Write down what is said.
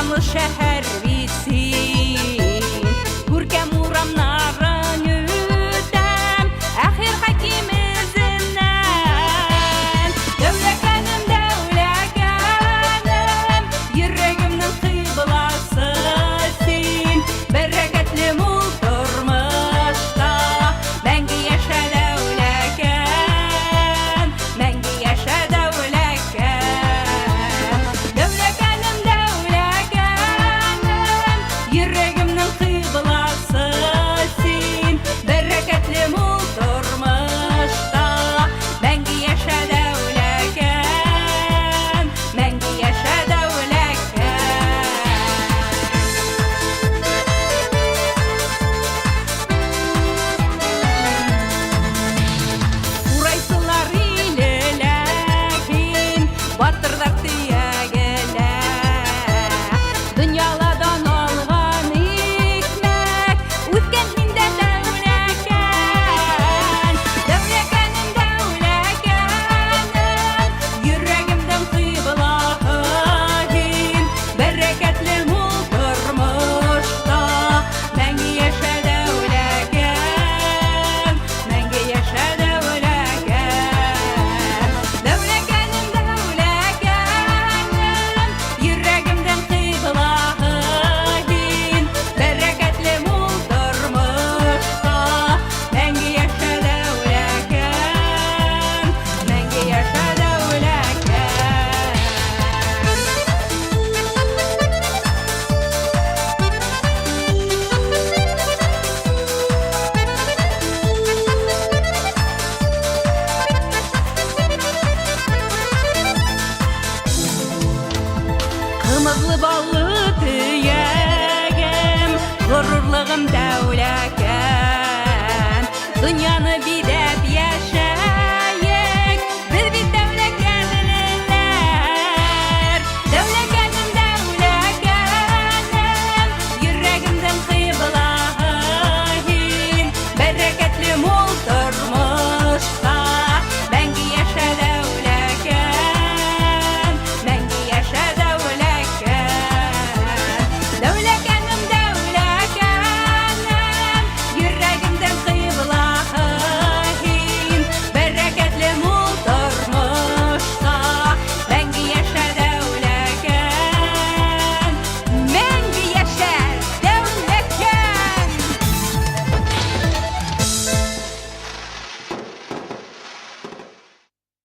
Şanlı şehir bitsin, Gürkem uğramların ötem, Ahir hakim izinden. Dövlekenim, dövlekenim, Yüreğimnin kıblası sen. Bereketli mul turmuşta, Mengi yaşa dövleken, Mengi yaşa dövleken. Dövlekenim, dövlekenim, Yüreğimnin kıblası sen. Bereketli mul turmuşta, Mengi yaşa dövleken, Mengi yaşa dövleken. Урайсылар илеләкин, батырдар төягелә. Дөньяладан алган икмәк, үткән миндә дәүләкән. Дәүләкәнем, дәүләкәнем, йөрәгемдән кыйблаһы һин. Бәрәкәтле мул тормышта, мәңге яшә дәүләкән, мәңге яшә дәүләкән. Дәүләкәнем, дәүләкәнем, йөрәгемдән кыйблаһы һин. Бәрәкәтле мул тормышта, мәңге яшә дәүләкән, мәңге яшә дәүләкән. Kımızlı ballı tüyegim, Gururluğum dövleken. Dünyanı bir